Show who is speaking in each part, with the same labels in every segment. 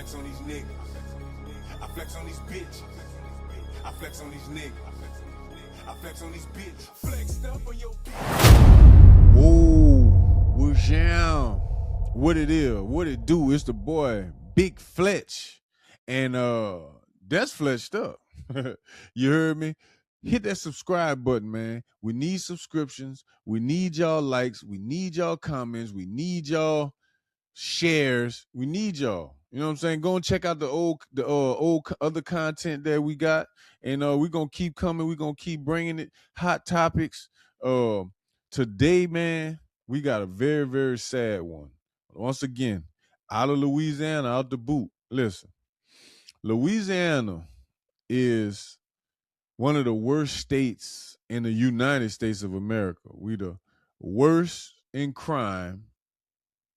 Speaker 1: flex on these niggas. I flex on these bitches. I flex on these niggas. I flex on these bitches. Flexed up on your bitch.
Speaker 2: Whoa, Louisiana. What it is, what it do, it's the boy, Big FLETCH'D. And that's FLETCH'D up. You heard me? Hit that subscribe button, man. We need subscriptions. We need y'all likes. We need y'all comments. We need y'all shares. We need y'all. You know what I'm saying? Go and check out the old other content that we got, and we're gonna keep coming. We're gonna keep bringing it. Hot topics. Today, man, we got a very, very sad one. Once again, out of Louisiana, out the boot. Listen, Louisiana is one of the worst states in the United States of America. We the worst in crime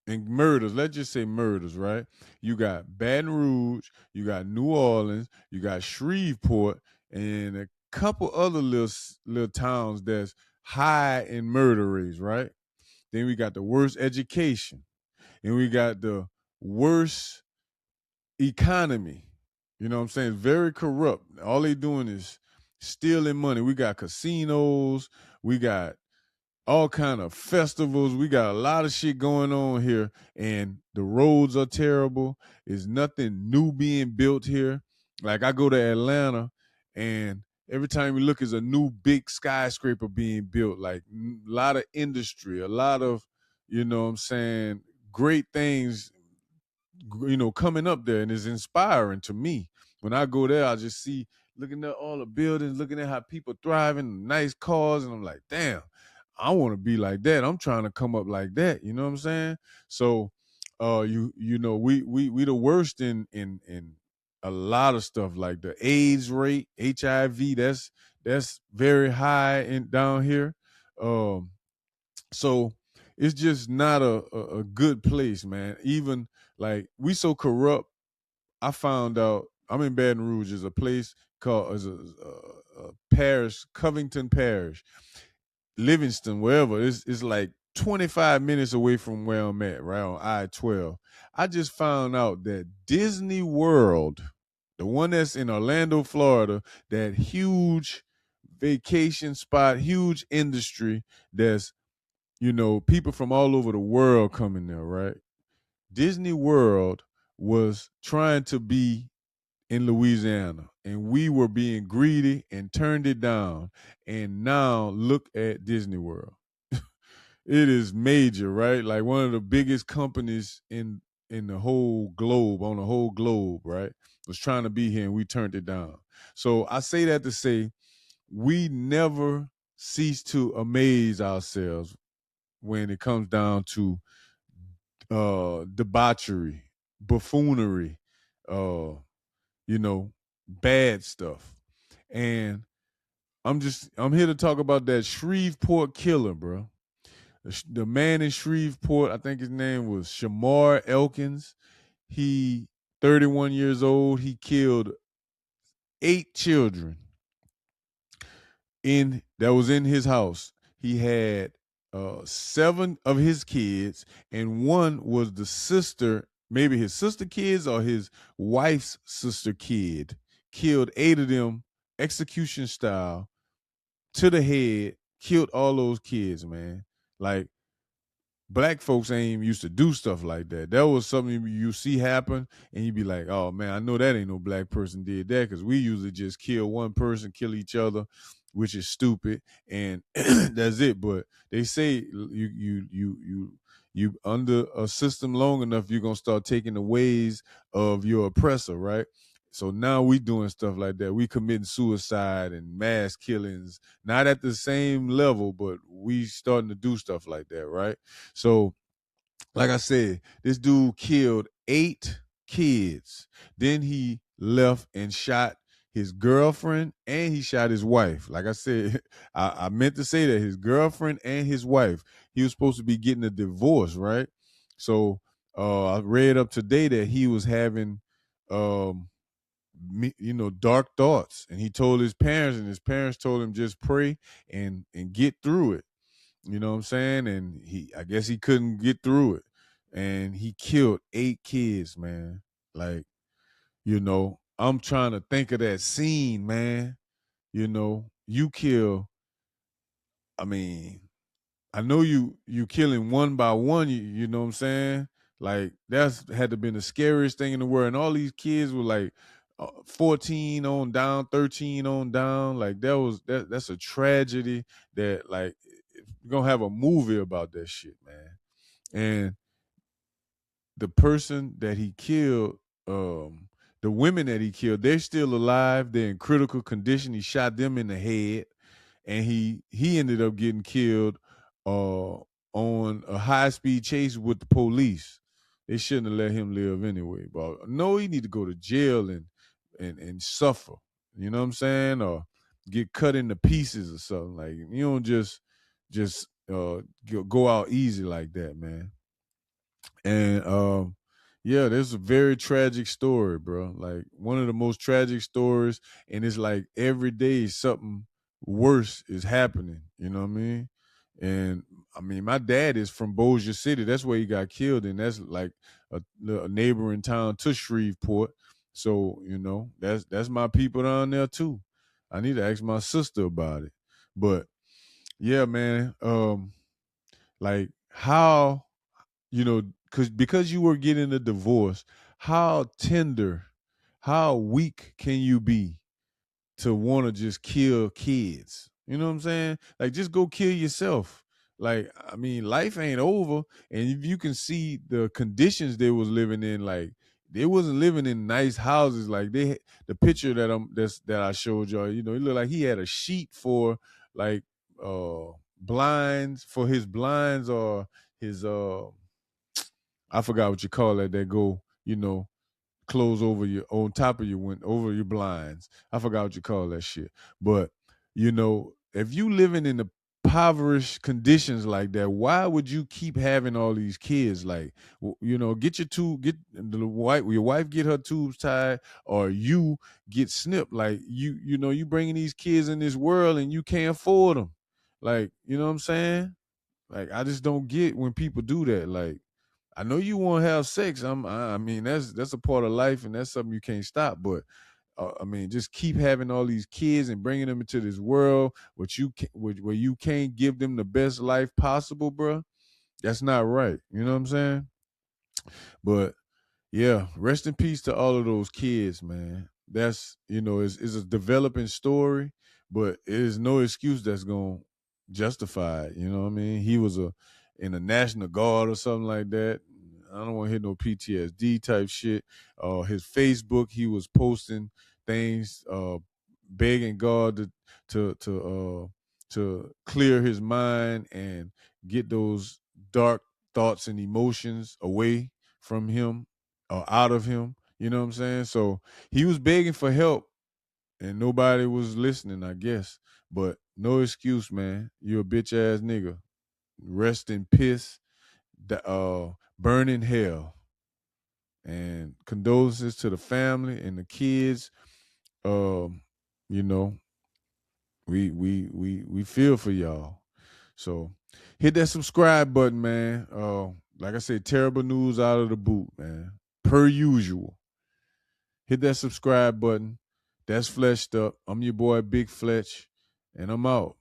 Speaker 2: and murders. Let's just say murders, right? You got Baton Rouge, you got New Orleans, you got Shreveport, and a couple other little towns that's high in murder rates, right? Then we got the worst education, and we got the worst economy. You know what I'm saying? It's very corrupt. All they doing is stealing money. We got casinos, we got all kind of festivals. We got a lot of shit going on here, and the roads are terrible. There's nothing new being built here. Like, I go to Atlanta, and every time you look, is a new big skyscraper being built. Like, a lot of industry, a lot of, you know what I'm saying, great things, coming up there, and it's inspiring to me. When I go there, I just see, looking at all the buildings, looking at how people thriving, nice cars, and I'm like, damn, I want to be like that. I'm trying to come up like that. You know what I'm saying? So, we the worst in a lot of stuff, like the AIDS rate, HIV. That's very high down here. So it's just not a good place, man. Even like, we so corrupt. I found out, I'm in Baton Rouge. There's a place called a parish, Covington Parish, Livingston, wherever. It's like 25 minutes away from where I'm at, right on I-12. I just found out that Disney World, the one that's in Orlando, Florida, that huge vacation spot, huge industry, that's, people from all over the world coming there, right? Disney World was trying to be in Louisiana, and we were being greedy and turned it down. And now look at Disney World. It is major, right? Like, one of the biggest companies in the whole globe, on the whole globe, right? Was trying to be here, and we turned it down. So I say that to say, we never cease to amaze ourselves when it comes down to debauchery, buffoonery, bad stuff. And I'm here to talk about that Shreveport killer, bro. The man in Shreveport, I think his name was Shamar Elkins. He 31 years old. He killed 8 children that was in his house. He had 7 of his kids, and one was the sister, maybe his sister kids or his wife's sister kid. Killed 8 of them, execution style, to the head. Killed all those kids, man. Like, black folks ain't even used to do stuff like that. That was something you see happen, and you be like, oh man, I know that ain't no black person did that, because we usually just kill one person, kill each other, which is stupid, and that's it. But they say you under a system long enough, you're gonna start taking the ways of your oppressor, right? So now we doing stuff like that. We committing suicide and mass killings, not at the same level, but we starting to do stuff like that, right? So, like I said, this dude killed 8 kids. Then he left and shot his girlfriend, and he shot his wife. Like I said, I meant to say that, his girlfriend and his wife. He was supposed to be getting a divorce, right? So I read up today that he was having dark thoughts, and he told his parents, and his parents told him, just pray and get through it. You know what I'm saying? And I guess he couldn't get through it, and he killed 8 kids, man. Like, I'm trying to think of that scene, man. You kill. I mean, I know you killing one by one. You know what I'm saying? Like that's had to been the scariest thing in the world. And all these kids were like 14 on down, 13 on down. Like that's a tragedy. That like you're gonna have a movie about that shit, man. And the person that he killed, the women that he killed, they're still alive. They're in critical condition. He shot them in the head, and he ended up getting killed uh, on a high speed chase with the police. They shouldn't have let him live anyway. But no, he need to go to jail and suffer. You know what I'm saying? Or get cut into pieces or something. Like you don't just go out easy like that, man. And yeah, this is a very tragic story, bro. Like one of the most tragic stories, and it's like every day something worse is happening. You know what I mean? And I mean, my dad is from Bossier City. That's where he got killed, and that's like a neighboring town to Shreveport. So that's my people down there too. I need to ask my sister about it. But yeah, man. Like how because you were getting a divorce, how tender, how weak can you be to want to just kill kids? You know what I'm saying? Like just go kill yourself. Like I mean, life ain't over, and if you can see the conditions they was living in, like they wasn't living in nice houses. Like the picture that I showed y'all, it looked like he had a sheet for like blinds for his blinds or his I forgot what you call that. That go, close over your on top of your over your blinds. I forgot what you call that shit. But if you living in the impoverished conditions like that, why would you keep having all these kids? Like, get your wife get her tubes tied, or you get snipped. Like you bringing these kids in this world and you can't afford them. Like, you know what I'm saying? Like, I just don't get when people do that. Like, I know you want to have sex. I mean, that's a part of life, and that's something you can't stop. But I mean, just keep having all these kids and bringing them into this world, where you can't give them the best life possible, bro. That's not right. You know what I'm saying? But yeah, rest in peace to all of those kids, man. That's it's a developing story, but it is no excuse that's gonna justify it. You know what I mean? He was in a National Guard or something like that. I don't want to hear no PTSD type shit. His Facebook, he was posting things, begging God to clear his mind and get those dark thoughts and emotions away from him or out of him. You know what I'm saying? So he was begging for help and nobody was listening, I guess. But no excuse, man. You a bitch ass nigga. Rest in piss, burn in hell. And condolences to the family and the kids. You know, we feel for y'all. So hit that subscribe button, man. Like I said, terrible news out of the boot, man. Per usual. Hit that subscribe button. That's Fletched Up. I'm your boy, Big Fletch, and I'm out.